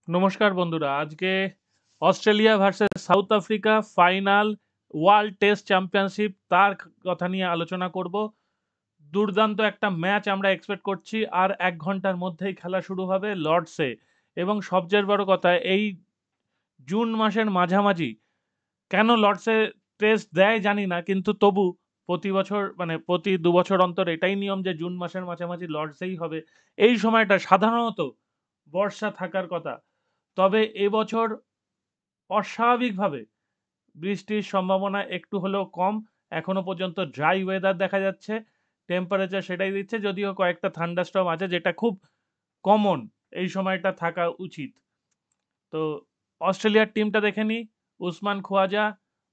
নমস্কার বন্ধুরা, আজকে Australia versus south Africa final world test championship তার কথা নিয়ে আলোচনা করব। দুর্দান্ত একটা ম্যাচ আমরা এক্সপেক্ট করছি, আর 1 ঘন্টার মধ্যেই খেলা শুরু হবে লর্ডসে। এবং সবচেয়ে বড় কথা, এই জুন মাসের মাঝামাঝি কেন লর্ডসে টেস্ট দেয় জানি না, কিন্তু তবু প্রতি বছর মানে প্রতি 2 বছর অন্তর এটাই নিয়ম যে জুন মাসের মাঝামাঝি লর্ডসেই হবে। এই সময়টা সাধারণত বর্ষা থাকার কথা, তবে এবছর অস্বাভাবিকভাবে বৃষ্টির সম্ভাবনা একটু হলেও কম। এখনো পর্যন্ত ড্রাই ওয়েদার দেখা যাচ্ছে, টেম্পারেচার সেটাই দিচ্ছে, যদিও কয়েকটা থান্ডারস্টর্ম আছে যেটা খুব কমন এই সময়টা থাকা উচিত। তো অস্ট্রেলিয়ার টিমটা দেখে নিই। Usman Khawaja,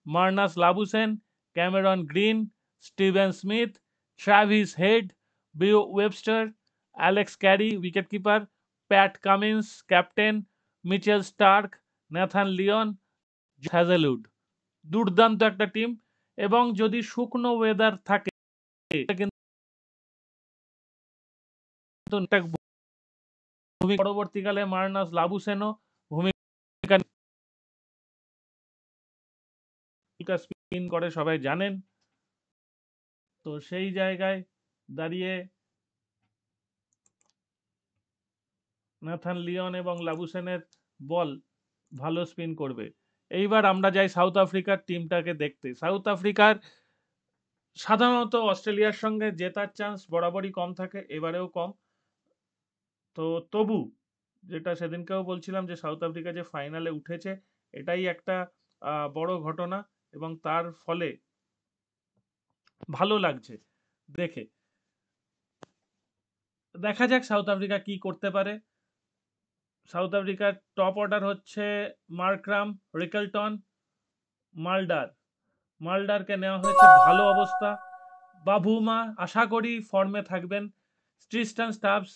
Marnus Labuschagne, Cameron Green, Steven Smith, Travis Head, Beau Webster, Alex Carey wicketkeeper, Pat Cummins captain, Mitchell Starc, Nathan Lyon, Hazlewood. দুর্দান্ত একটা টিম। এবং যদি শুকনো ওয়েদার থাকে কিন্তু পরবর্তীকালে মার্নাস লাবুসেনও ভূমিকা স্পিন করে সবাই জানেন। তো সেই জায়গায় দাঁড়িয়ে ন্যাথান লিওন এবং লাবুসেনের বল ভালো স্পিন করবে। এইবার আমরা যাই সাউথ আফ্রিকার টিমটাকে দেখতে। সাউথ আফ্রিকার সাধারণত অস্ট্রেলিয়ার সঙ্গে জেতার চান্স বরাবরই কম থাকে, এবারেও কম। তো তবু যেটা সেদিনকেও বলছিলাম যে সাউথ আফ্রিকা যে ফাইনালে উঠেছে, এটাই একটা বড় ঘটনা, এবং তার ফলে ভালো লাগছে দেখে। দেখা যাক সাউথ আফ্রিকা কি করতে পারে। সাউথ আফ্রিকার টপ অর্ডার হচ্ছে মার্করাম, রিকেলটন, মালডার। মালডারকে নেওয়া হয়েছে, ভালো অবস্থা। বাবুমা আশা করি ফর্মে থাকবেন। ট্রিস্টান স্টাবস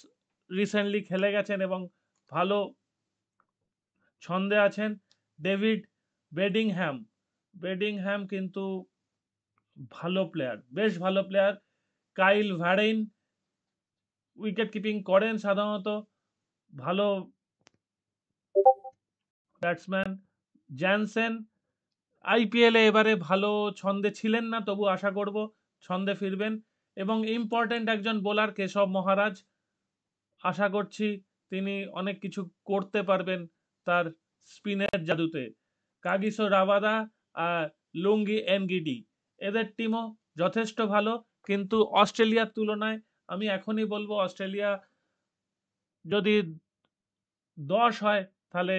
রিসেন্টলি খেলে গেছেন এবং ভালো ছন্দে আছেন। ডেভিড বেডিংহ্যাম, বেডিংহ্যাম কিন্তু ভালো প্লেয়ার, বেশ ভালো প্লেয়ার। কাইল ভ্যারেইন উইকেট কিপিং করেন সাধারণত, ভালো ব্যাটসম্যান। জ্যানসেন আইপিএলে এবারে ভালো ছন্দে ছিলেন না, তবু আশা করব ছন্দে ফিরবেন। এবং ইম্পর্টেন্ট একজন বোলার কেশব মহারাজ, আশা করছি তিনি অনেক কিছু করতে পারবেন তার স্পিনের জাদুতে। কাগিসো রাবাদা আর লুঙ্গি এনগিডি, এদের টিমও যথেষ্ট ভালো, কিন্তু অস্ট্রেলিয়ার তুলনায় আমি এখনই বলবো অস্ট্রেলিয়া যদি 10 হয়, তাহলে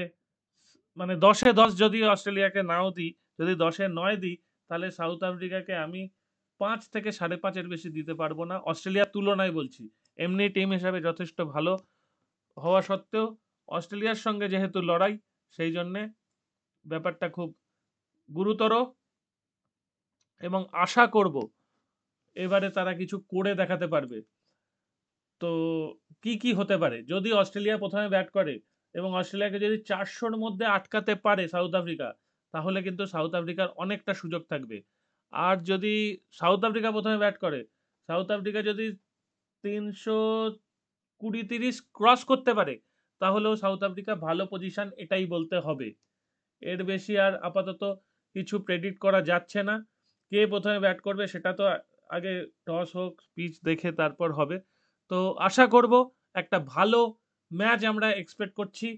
মানে 10-এ 10 যদি অস্ট্রেলিয়াকে নাও দিই, যদি 10-এ 9 দিই, তাহলে সাউথ আফ্রিকাকে আমি 5 থেকে 5.5-এর বেশি দিতে পারবো না, অস্ট্রেলিয়ার তুলনায় বলছি। এমনি টিম হিসাবে যথেষ্ট ভালো হওয়া সত্ত্বেও অস্ট্রেলিয়ার সঙ্গে যেহেতু লড়াই, সেই জন্যে ব্যাপারটা খুব গুরুতর। এবং আশা করব এবারে তারা কিছু করে দেখাতে পারবে। তো কি কি হতে পারে যদি অস্ট্রেলিয়া প্রথমে ব্যাট করে এবং অস্ট্রেলিয়াকে যদি 400-র মধ্যে আটকাতে পারে সাউথ আফ্রিকা, তাহলে কিন্তু সাউথ আফ্রিকার অনেকটা সুযোগ থাকবে। আর যদি সাউথ আফ্রিকা প্রথমে ব্যাট করে, সাউথ আফ্রিকা যদি 320-30 ক্রস করতে পারে, তাহলেও সাউথ আফ্রিকা ভালো পজিশন, এটাই বলতে হবে। এর বেশি আর আপাতত কিছু প্রেডিক্ট করা যাচ্ছে না। কে প্রথমে ব্যাট করবে সেটা তো আগে টস হোক, পিচ দেখে তারপর হবে। তো আশা করব একটা ভালো ম্যাচ আমরা এক্সপেক্ট করছি,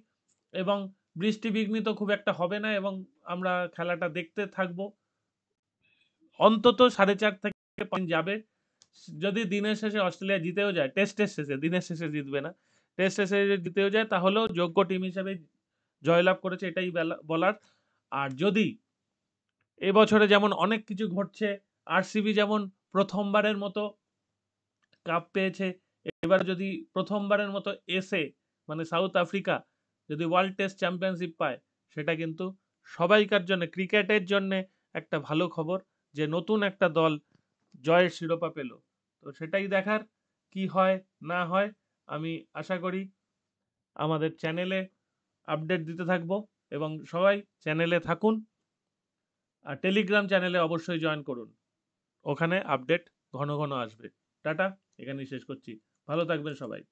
এবং বৃষ্টি বিঘ্নিত খুব একটা হবে না, এবং আমরা খেলাটা দেখতে থাকবো। অন্তত 4.5 থেকে 5 যাবে। যদি দিনের শেষে অস্ট্রেলিয়া জিতেও যায়, টেস্টের শেষে, দিনের শেষে জিতবে না, টেস্টের শেষে যদি জিতেও যায়, তাহলেও যোগ্য টিম হিসেবে জয়লাভ করেছে, এটাই বলার। আর যদি এবছরে যেমন অনেক কিছু ঘটছে, আরসিবি যেমন প্রথমবারের মতো কাপ পেয়েছে, এবার যদি প্রথমবারের মতো এসে মানে সাউথ আফ্রিকা যদি ওয়ার্ল্ড টেস্ট চ্যাম্পিয়নশিপ পায়, সেটা কিন্তু সবাইকার জন্য, ক্রিকেটের জন্য একটা ভালো খবর, যে নতুন একটা দল জয়ের শিরোপা পেল। তো সেটাই দেখার কি হয় না হয়। আমি আশা করি আমাদের চ্যানেলে আপডেট দিতে থাকবো, এবং সবাই চ্যানেলে থাকুন। আর টেলিগ্রাম চ্যানেলে অবশ্যই জয়েন করুন, ওখানে আপডেট ঘন ঘন আসবে। টাটা, এখানেই শেষ করছি। ভালো থাকবেন সবাই।